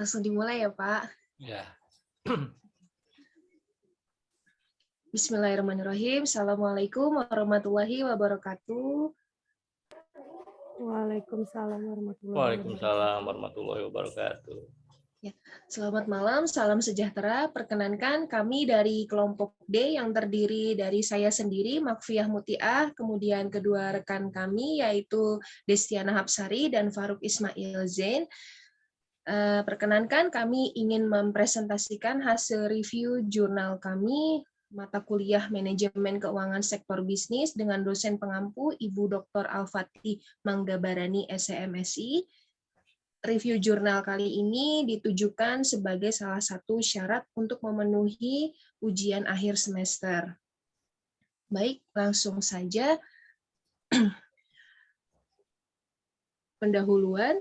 Langsung dimulai ya, Pak. Ya. Bismillahirrahmanirrahim. Assalamualaikum warahmatullahi wabarakatuh. Waalaikumsalam warahmatullahi wabarakatuh. Waalaikumsalam warahmatullahi wabarakatuh. Ya, selamat malam, salam sejahtera. Perkenankan kami dari kelompok D yang terdiri dari saya sendiri, Makfiyah Mutiah, kemudian kedua rekan kami yaitu Destiana Hapsari dan Faruk Ismail Zain. Perkenankan kami ingin mempresentasikan hasil review jurnal kami mata kuliah Manajemen Keuangan Sektor Bisnis dengan dosen pengampu Ibu Dr. Al-Fatih Manggabarani SEMSI. Review jurnal kali ini ditujukan sebagai salah satu syarat untuk memenuhi ujian akhir semester. Baik, langsung saja. Pendahuluan.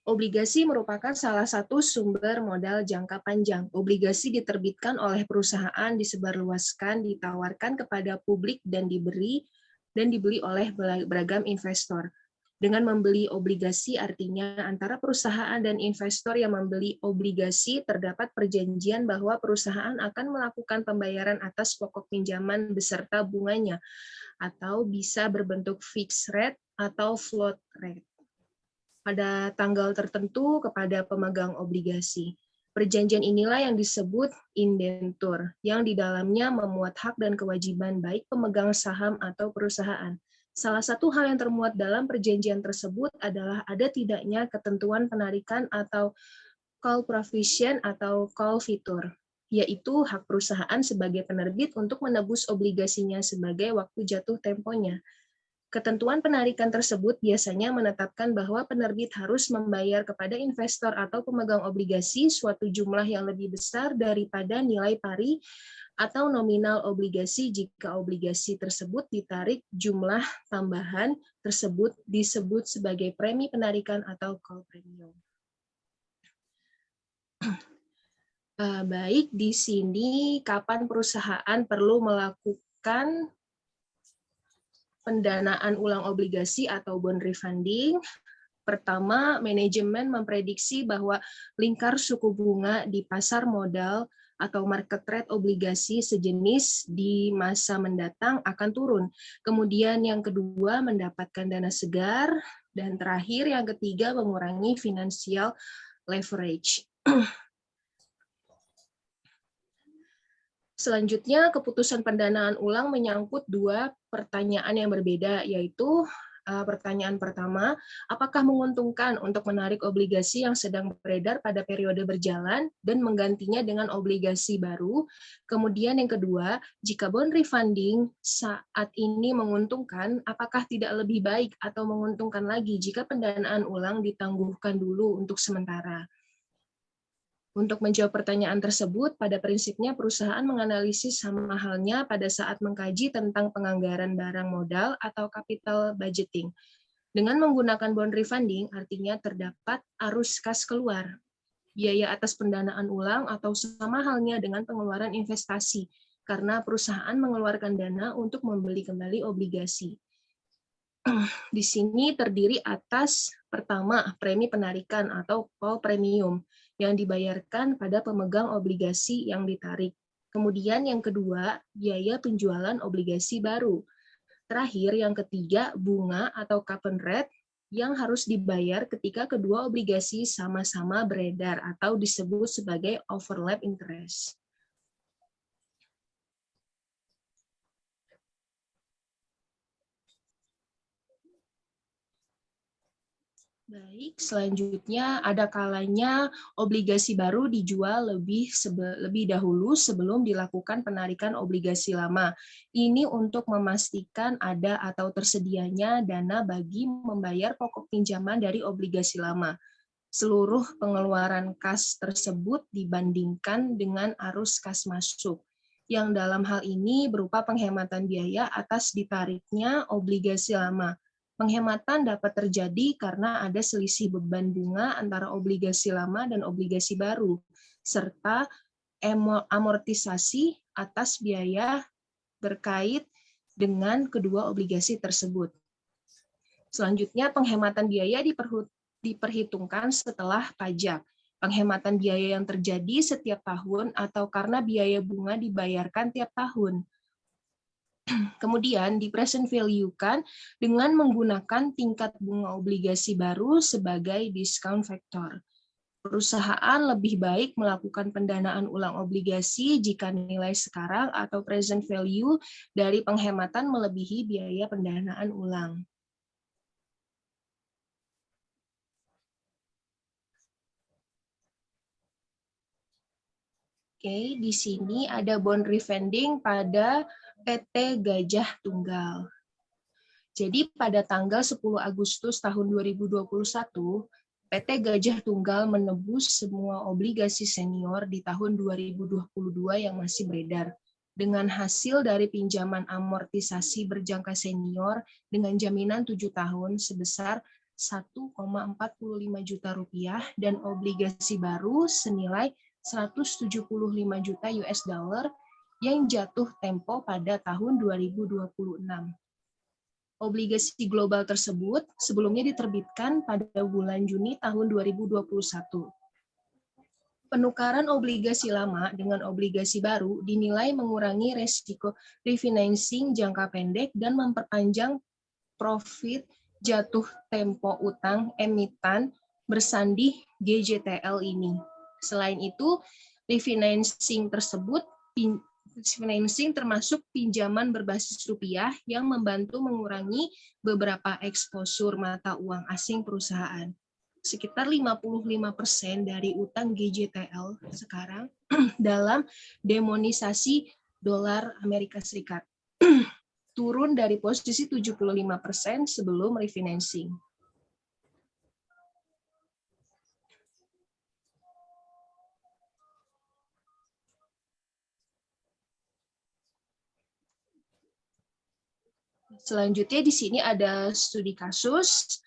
Obligasi merupakan salah satu sumber modal jangka panjang. Obligasi diterbitkan oleh perusahaan, disebarluaskan, ditawarkan kepada publik, dan dibeli oleh beragam investor. Dengan membeli obligasi artinya antara perusahaan dan investor yang membeli obligasi terdapat perjanjian bahwa perusahaan akan melakukan pembayaran atas pokok pinjaman beserta bunganya, atau bisa berbentuk fixed rate atau float rate pada tanggal tertentu kepada pemegang obligasi. Perjanjian inilah yang disebut indentur, yang di dalamnya memuat hak dan kewajiban baik pemegang saham atau perusahaan. Salah satu hal yang termuat dalam perjanjian tersebut adalah ada tidaknya ketentuan penarikan atau call provision atau call fitur, yaitu hak perusahaan sebagai penerbit untuk menebus obligasinya sebagai waktu jatuh temponya. Ketentuan penarikan tersebut biasanya menetapkan bahwa penerbit harus membayar kepada investor atau pemegang obligasi suatu jumlah yang lebih besar daripada nilai pari atau nominal obligasi jika obligasi tersebut ditarik. Jumlah tambahan tersebut disebut sebagai premi penarikan atau call premium. Baik, di sini kapan perusahaan perlu melakukan pendanaan ulang obligasi atau bond refunding? Pertama, manajemen memprediksi bahwa lingkar suku bunga di pasar modal atau market rate obligasi sejenis di masa mendatang akan turun. Kemudian yang kedua, mendapatkan dana segar. Dan terakhir, yang ketiga, mengurangi financial leverage. Selanjutnya, keputusan pendanaan ulang menyangkut dua pertanyaan yang berbeda, yaitu pertanyaan pertama, apakah menguntungkan untuk menarik obligasi yang sedang beredar pada periode berjalan dan menggantinya dengan obligasi baru? Kemudian yang kedua, jika bond refunding saat ini menguntungkan, apakah tidak lebih baik atau menguntungkan lagi jika pendanaan ulang ditangguhkan dulu untuk sementara? Untuk menjawab pertanyaan tersebut, pada prinsipnya perusahaan menganalisis sama halnya pada saat mengkaji tentang penganggaran barang modal atau capital budgeting. Dengan menggunakan bond refunding, artinya terdapat arus kas keluar, biaya atas pendanaan ulang atau sama halnya dengan pengeluaran investasi, karena perusahaan mengeluarkan dana untuk membeli kembali obligasi. Di sini terdiri atas pertama, premi penarikan atau call premium yang dibayarkan pada pemegang obligasi yang ditarik. Kemudian yang kedua, biaya penjualan obligasi baru. Terakhir, yang ketiga, bunga atau coupon rate yang harus dibayar ketika kedua obligasi sama-sama beredar atau disebut sebagai overlap interest. Baik, selanjutnya ada kalanya obligasi baru dijual lebih dahulu sebelum dilakukan penarikan obligasi lama. Ini untuk memastikan ada atau tersedianya dana bagi membayar pokok pinjaman dari obligasi lama. Seluruh pengeluaran kas tersebut dibandingkan dengan arus kas masuk, yang dalam hal ini berupa penghematan biaya atas ditariknya obligasi lama. Penghematan dapat terjadi karena ada selisih beban bunga antara obligasi lama dan obligasi baru, serta amortisasi atas biaya berkait dengan kedua obligasi tersebut. Selanjutnya, penghematan biaya diperhitungkan setelah pajak. penghematan biaya yang terjadi setiap tahun atau karena biaya bunga dibayarkan tiap tahun. Kemudian di present value kan dengan menggunakan tingkat bunga obligasi baru sebagai discount factor. Perusahaan lebih baik melakukan pendanaan ulang obligasi jika nilai sekarang atau present value dari penghematan melebihi biaya pendanaan ulang. Oke, di sini ada bond refunding pada PT Gajah Tunggal. Jadi pada tanggal 10 Agustus tahun 2021, PT Gajah Tunggal menebus semua obligasi senior di tahun 2022 yang masih beredar dengan hasil dari pinjaman amortisasi berjangka senior dengan jaminan 7 tahun sebesar 1,45 juta rupiah dan obligasi baru senilai 175 juta US dollar yang jatuh tempo pada tahun 2026. Obligasi global tersebut sebelumnya diterbitkan pada bulan Juni tahun 2021. Penukaran obligasi lama dengan obligasi baru dinilai mengurangi resiko refinancing jangka pendek dan memperpanjang profit jatuh tempo utang emiten bersandih GJTL ini. Selain itu, refinancing tersebut financing termasuk pinjaman berbasis rupiah yang membantu mengurangi beberapa eksposur mata uang asing perusahaan. Sekitar 55% dari utang GJTL sekarang dalam demonisasi dolar Amerika Serikat. Turun dari posisi 75% sebelum refinancing. Selanjutnya di sini ada studi kasus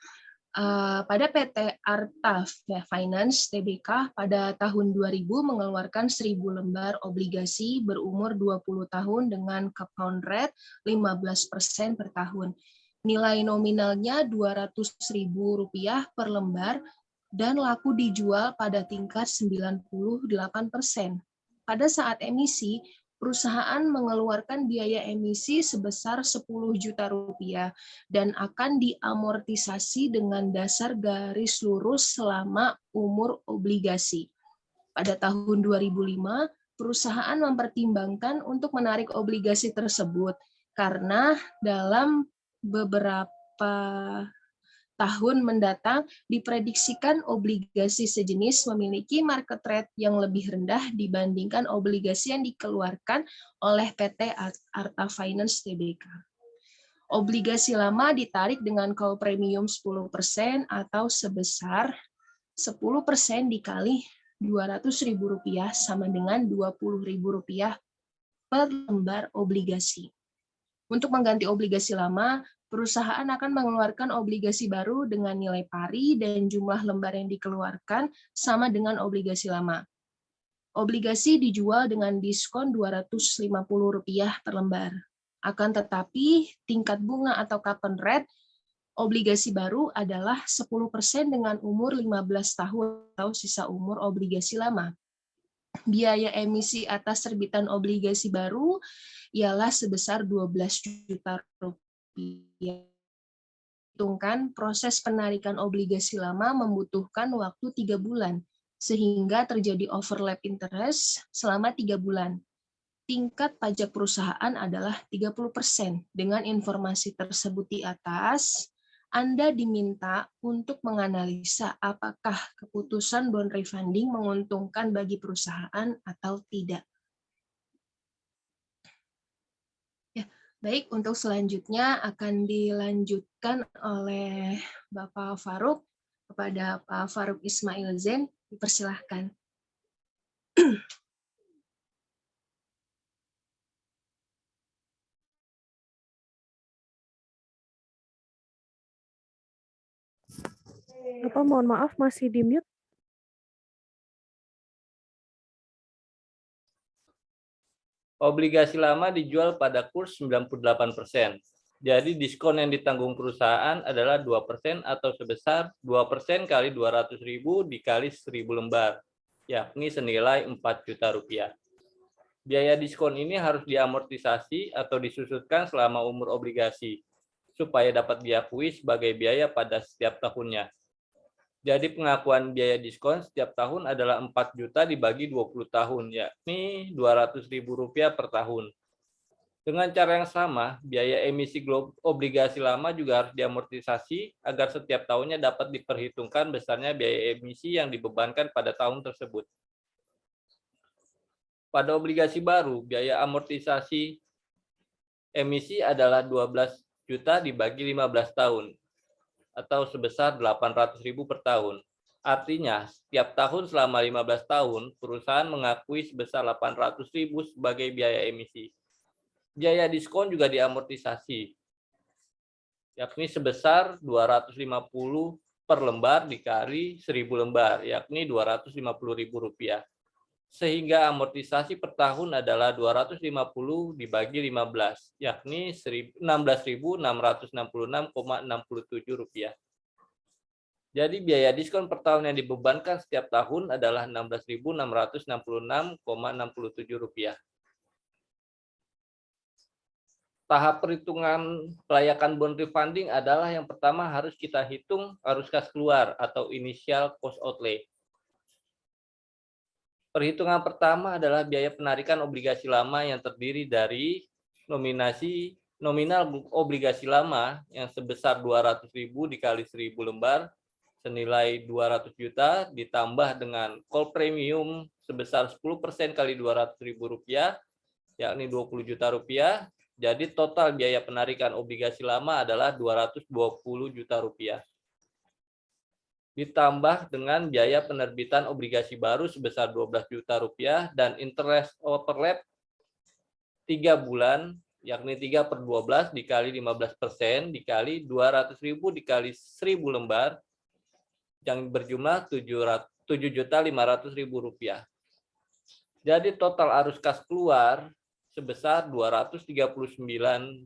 pada PT Arta Finance Tbk pada tahun 2000 mengeluarkan 1.000 lembar obligasi berumur 20 tahun dengan compound rate 15% per tahun. Nilai nominalnya Rp200.000 per lembar dan laku dijual pada tingkat 98%. Pada saat emisi, perusahaan mengeluarkan biaya emisi sebesar 10 juta rupiah dan akan diamortisasi dengan dasar garis lurus selama umur obligasi. Pada tahun 2005, perusahaan mempertimbangkan untuk menarik obligasi tersebut karena dalam beberapa tahun mendatang diprediksikan obligasi sejenis memiliki market rate yang lebih rendah dibandingkan obligasi yang dikeluarkan oleh PT Arta Finance Tbk. Obligasi lama ditarik dengan call premium 10% atau sebesar 10% dikali Rp200.000 sama dengan Rp20.000 per lembar obligasi. Untuk mengganti obligasi lama, perusahaan akan mengeluarkan obligasi baru dengan nilai pari dan jumlah lembar yang dikeluarkan sama dengan obligasi lama. Obligasi dijual dengan diskon Rp250 per lembar. Akan tetapi, tingkat bunga atau coupon rate obligasi baru adalah 10% dengan umur 15 tahun atau sisa umur obligasi lama. Biaya emisi atas terbitan obligasi baru ialah sebesar 12 juta rupiah. Hitungkan proses penarikan obligasi lama membutuhkan waktu 3 bulan, sehingga terjadi overlap interest selama 3 bulan. Tingkat pajak perusahaan adalah 30%. Dengan informasi tersebut di atas, Anda diminta untuk menganalisa apakah keputusan bond refunding menguntungkan bagi perusahaan atau tidak. Baik, untuk selanjutnya akan dilanjutkan oleh Bapak Farouk kepada Pak Farouk Ismail Zain. Dipersilahkan. Bapak mohon maaf masih di mute. Obligasi lama dijual pada kurs 98%. Jadi diskon yang ditanggung perusahaan adalah 2% atau sebesar 2% kali 200.000 dikali 1.000 lembar, yakni senilai 4 juta rupiah. Biaya diskon ini harus diamortisasi atau disusutkan selama umur obligasi, supaya dapat diakui sebagai biaya pada setiap tahunnya. Jadi pengakuan biaya diskon setiap tahun adalah 4 juta dibagi 20 tahun, yakni 200.000 rupiah per tahun. Dengan cara yang sama, biaya emisi obligasi lama juga harus diamortisasi agar setiap tahunnya dapat diperhitungkan besarnya biaya emisi yang dibebankan pada tahun tersebut. Pada obligasi baru, biaya amortisasi emisi adalah 12 juta dibagi 15 tahun, atau sebesar 800.000 per tahun. Artinya, setiap tahun selama 15 tahun, perusahaan mengakui sebesar 800.000 sebagai biaya emisi. Biaya diskon juga diamortisasi, yakni sebesar 250 per lembar dikali 1.000 lembar, yakni 250.000 rupiah. Sehingga amortisasi per tahun adalah 250 dibagi 15, yakni 16.666,67 rupiah. Jadi biaya diskon per tahun yang dibebankan setiap tahun adalah 16.666,67 rupiah. Tahap perhitungan kelayakan bond refunding adalah yang pertama harus kita hitung arus kas keluar atau initial cost outlay. Perhitungan pertama adalah biaya penarikan obligasi lama yang terdiri dari nominal obligasi lama yang sebesar 200.000 dikali 1.000 lembar senilai 200 juta ditambah dengan call premium sebesar 10% kali 200.000 rupiah, yakni 20 juta rupiah. Jadi total biaya penarikan obligasi lama adalah 220 juta rupiah. Ditambah dengan biaya penerbitan obligasi baru sebesar 12 juta rupiah dan interest overlap 3 bulan, yakni 3 per 12 dikali 15% dikali 200.000 dikali 1.000 lembar yang berjumlah 7.500.000 rupiah. Jadi total arus kas keluar sebesar 239.500.000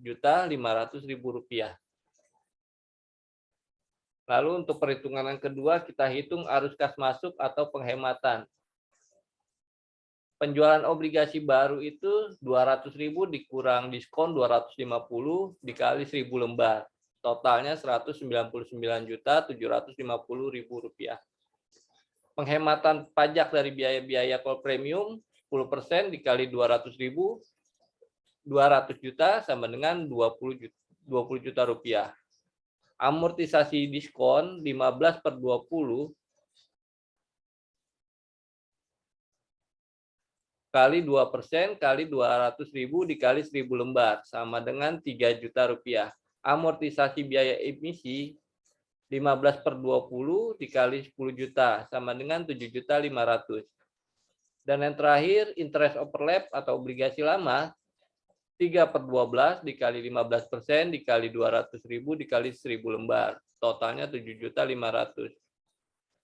rupiah. Lalu untuk perhitungan yang kedua kita hitung arus kas masuk atau penghematan. Penjualan obligasi baru itu 200.000 dikurang diskon 250 dikali 1.000 lembar. Totalnya 199.750.000 rupiah. Penghematan pajak dari biaya-biaya call premium 10% dikali 200.000, 200 juta sama dengan 20 juta rupiah. Amortisasi diskon 15 per 20 kali 2% kali 200.000 dikali 1.000 lembar sama dengan 3 juta rupiah. Amortisasi biaya emisi 15 per 20 dikali 10 juta sama dengan 7.500.000. Dan yang terakhir interest overlap atau obligasi lama 3 per 12 dikali 15% dikali 200.000 dikali 1.000 lembar. Totalnya 7.500.000.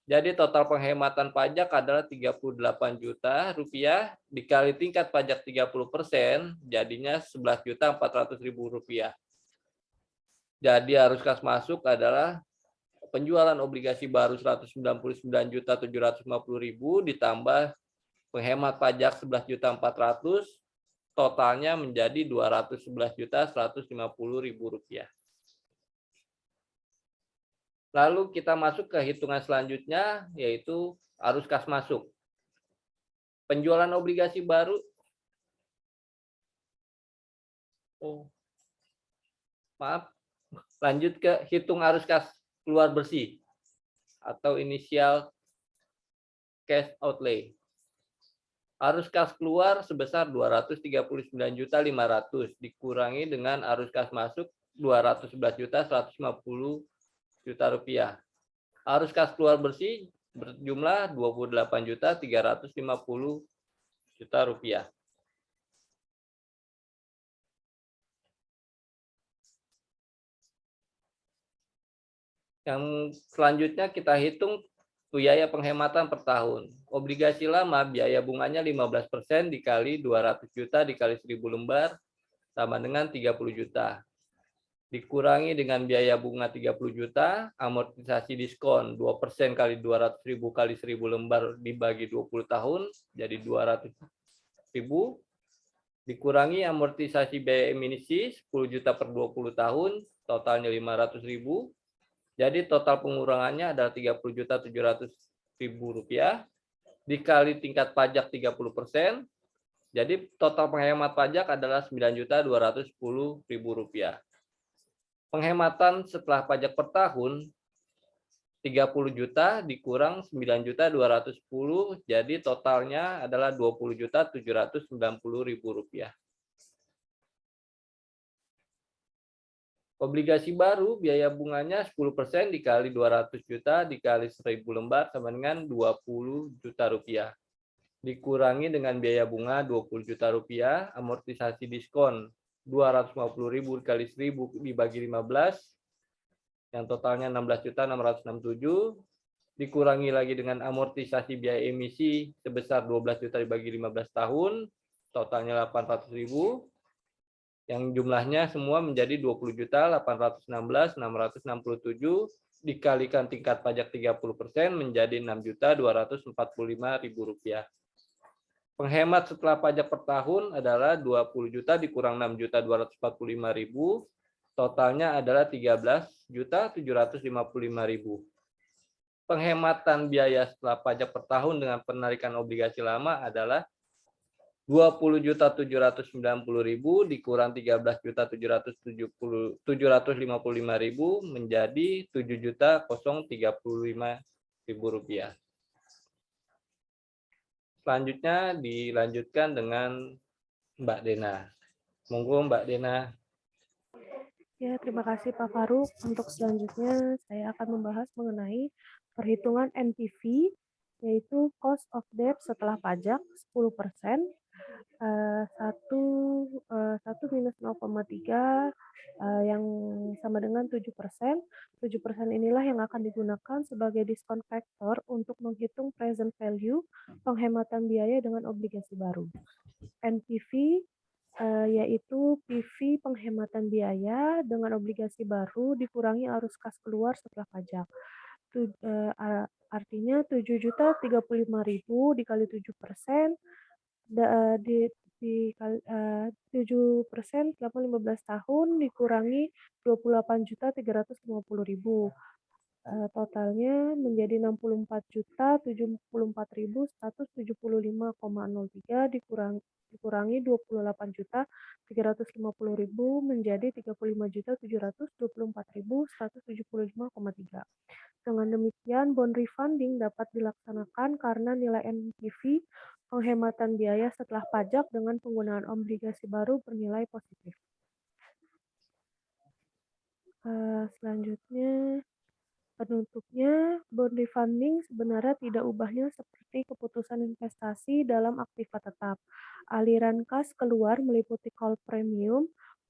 Jadi total penghematan pajak adalah 38 juta rupiah dikali tingkat pajak 30%, jadinya 11.400.000 rupiah. Jadi arus kas masuk adalah penjualan obligasi baru 199.750.000 ditambah penghemat pajak 11.400.000, totalnya menjadi 211.150.000 rupiah. Lalu kita masuk ke hitungan selanjutnya, yaitu arus kas masuk. Penjualan obligasi baru. Lanjut ke hitung arus kas keluar bersih atau initial cash outlay. Arus kas keluar sebesar 239.500.000 dikurangi dengan arus kas masuk 211.150.000 rupiah. Arus kas keluar bersih berjumlah 28.350.000 rupiah. Yang selanjutnya kita hitung biaya penghematan per tahun. Obligasi lama biaya bunganya 15% dikali 200 juta dikali 1.000 lembar sama dengan 30 juta. dikurangi dengan biaya bunga 30 juta, amortisasi diskon 2% kali 200.000 kali 1.000 lembar dibagi 20 tahun, jadi 200.000, dikurangi amortisasi biaya emisi 10 juta per 20 tahun, totalnya 500.000, jadi total pengurangannya adalah 30.700.000 rupiah, dikali tingkat pajak 30%, jadi total penghemat pajak adalah 9.210.000 rupiah. Penghematan setelah pajak per tahun 30 juta dikurang 9.210, jadi totalnya adalah 20.790.000 rupiah. Obligasi baru biaya bunganya 10% dikali 200 juta dikali 1.000 lembar sama dengan 20 juta rupiah. Dikurangi dengan biaya bunga 20 juta rupiah, amortisasi diskon 250.000 dikali 1.000 dibagi 15, yang totalnya 16.667, dikurangi lagi dengan amortisasi biaya emisi sebesar 12 juta dibagi 15 tahun, totalnya 800.000, yang jumlahnya semua menjadi 20.816.667, dikalikan tingkat pajak 30% menjadi 6.245.000 rupiah. Penghemat setelah pajak per tahun adalah 20 juta dikurang 6.245.000, totalnya adalah 13.755.000. Penghematan biaya setelah pajak per tahun dengan penarikan obligasi lama adalah 20.790.000 dikurang 13.755.000 menjadi 7.035.000 rupiah. Selanjutnya dilanjutkan dengan Mbak Dena. Monggo Mbak Dena. Ya, terima kasih Pak Faruk. Untuk selanjutnya saya akan membahas mengenai perhitungan NPV, yaitu cost of debt setelah pajak 10%, 1 minus 0,3 yang sama dengan 7%. 7% inilah yang akan digunakan sebagai diskon faktor untuk menghitung present value penghematan biaya dengan obligasi baru. NPV yaitu PV penghematan biaya dengan obligasi baru dikurangi arus kas keluar setelah pajak. Artinya 7.035.000 dikali 7%, dikali 7% selama 15 tahun dikurangi 28.350.000. Totalnya menjadi 64.074.175,03 dikurangi 28.350.000 menjadi 35.724.175,3. Dengan demikian, bond refunding dapat dilaksanakan karena nilai NPV penghematan biaya setelah pajak dengan penggunaan obligasi baru bernilai positif. Selanjutnya, penutupnya, bond refunding sebenarnya tidak ubahnya seperti keputusan investasi dalam aktiva tetap. Aliran kas keluar meliputi call premium,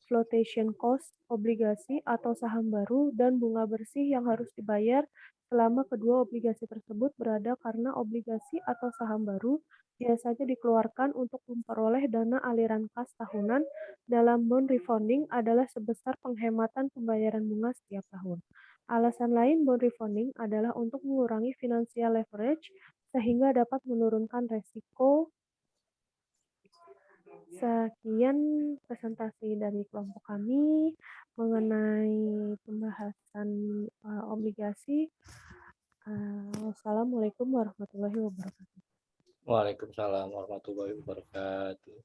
flotation cost, obligasi atau saham baru, dan bunga bersih yang harus dibayar selama kedua obligasi tersebut berada karena obligasi atau saham baru biasanya dikeluarkan untuk memperoleh dana aliran kas tahunan dalam bond refunding adalah sebesar penghematan pembayaran bunga setiap tahun. Alasan lain bond refunding adalah untuk mengurangi financial leverage sehingga dapat menurunkan resiko. Sekian presentasi dari kelompok kami mengenai pembahasan obligasi. Wassalamualaikum warahmatullahi wabarakatuh. Waalaikumsalam warahmatullahi wabarakatuh.